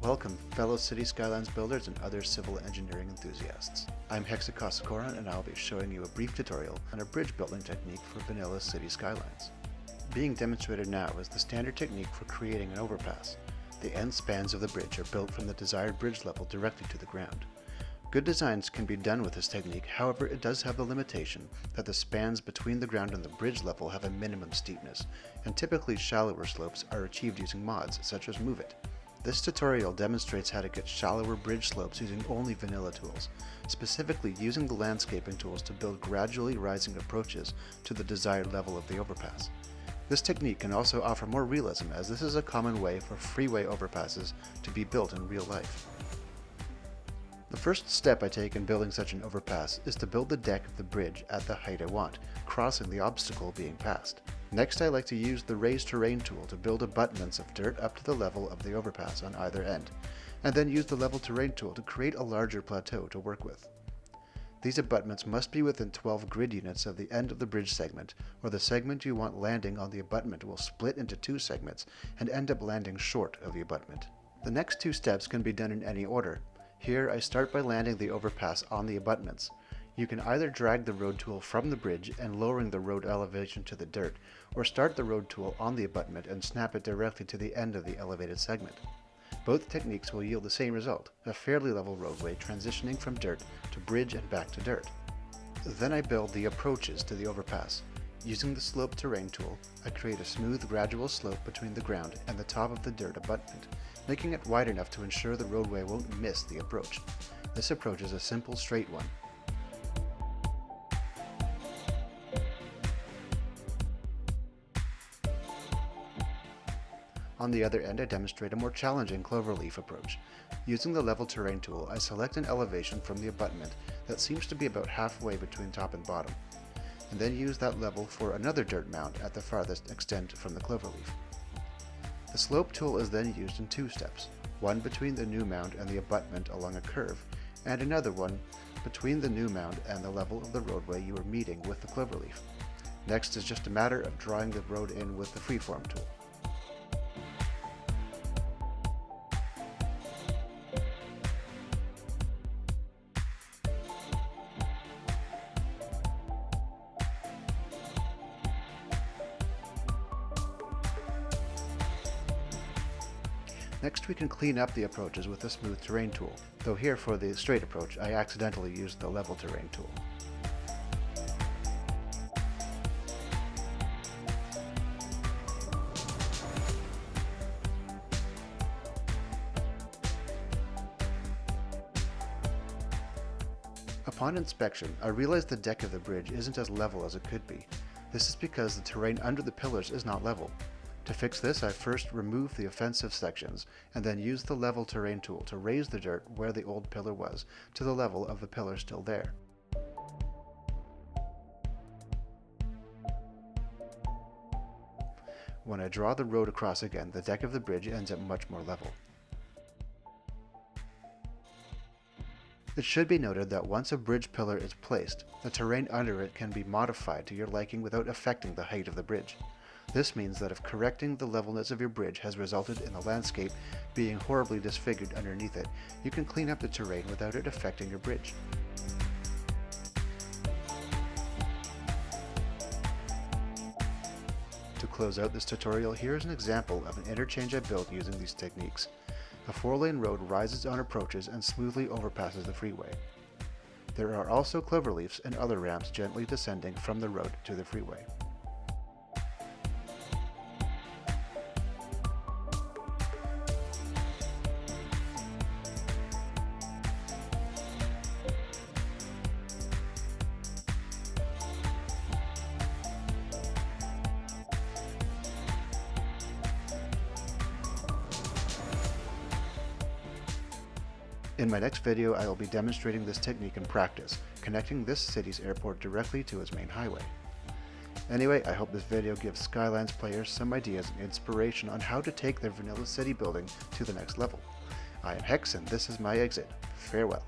Welcome, fellow Cities Skylines builders and other civil engineering enthusiasts. I'm Hexacosacoran, and I'll be showing you a brief tutorial on a bridge building technique for vanilla City Skylines. Being demonstrated now is the standard technique for creating an overpass. The end spans of the bridge are built from the desired bridge level directly to the ground. Good designs can be done with this technique, however it does have the limitation that the spans between the ground and the bridge level have a minimum steepness, and typically shallower slopes are achieved using mods such as Move It. This tutorial demonstrates how to get shallower bridge slopes using only vanilla tools, specifically using the landscaping tools to build gradually rising approaches to the desired level of the overpass. This technique can also offer more realism, as this is a common way for freeway overpasses to be built in real life. The first step I take in building such an overpass is to build the deck of the bridge at the height I want, crossing the obstacle being passed. Next, I like to use the Raise Terrain tool to build abutments of dirt up to the level of the overpass on either end, and then use the Level Terrain tool to create a larger plateau to work with. These abutments must be within 12 grid units of the end of the bridge segment, or the segment you want landing on the abutment will split into two segments and end up landing short of the abutment. The next two steps can be done in any order. Here, I start by landing the overpass on the abutments. You can either drag the road tool from the bridge and lowering the road elevation to the dirt, or start the road tool on the abutment and snap it directly to the end of the elevated segment. Both techniques will yield the same result, a fairly level roadway transitioning from dirt to bridge and back to dirt. Then I build the approaches to the overpass. Using the Slope Terrain tool, I create a smooth, gradual slope between the ground and the top of the dirt abutment, making it wide enough to ensure the roadway won't miss the approach. This approach is a simple, straight one. On the other end, I demonstrate a more challenging cloverleaf approach. Using the Level Terrain tool, I select an elevation from the abutment that seems to be about halfway between top and bottom, and then use that level for another dirt mound at the farthest extent from the cloverleaf. The Slope tool is then used in two steps, one between the new mound and the abutment along a curve, and another one between the new mound and the level of the roadway you are meeting with the cloverleaf. Next is just a matter of drawing the road in with the Freeform tool. Next, we can clean up the approaches with the Smooth Terrain tool, though here for the straight approach I accidentally used the Level Terrain tool. Upon inspection, I realized the deck of the bridge isn't as level as it could be. This is because the terrain under the pillars is not level. To fix this, I first remove the offensive sections, and then use the Level Terrain tool to raise the dirt where the old pillar was to the level of the pillar still there. When I draw the road across again, the deck of the bridge ends up much more level. It should be noted that once a bridge pillar is placed, the terrain under it can be modified to your liking without affecting the height of the bridge. This means that if correcting the levelness of your bridge has resulted in the landscape being horribly disfigured underneath it, you can clean up the terrain without it affecting your bridge. To close out this tutorial, here is an example of an interchange I built using these techniques. A 4-lane road rises on approaches and smoothly overpasses the freeway. There are also cloverleafs and other ramps gently descending from the road to the freeway. In my next video, I will be demonstrating this technique in practice, connecting this city's airport directly to its main highway. Anyway, I hope this video gives Skylines players some ideas and inspiration on how to take their vanilla city building to the next level. I am Hex, and this is my exit. Farewell.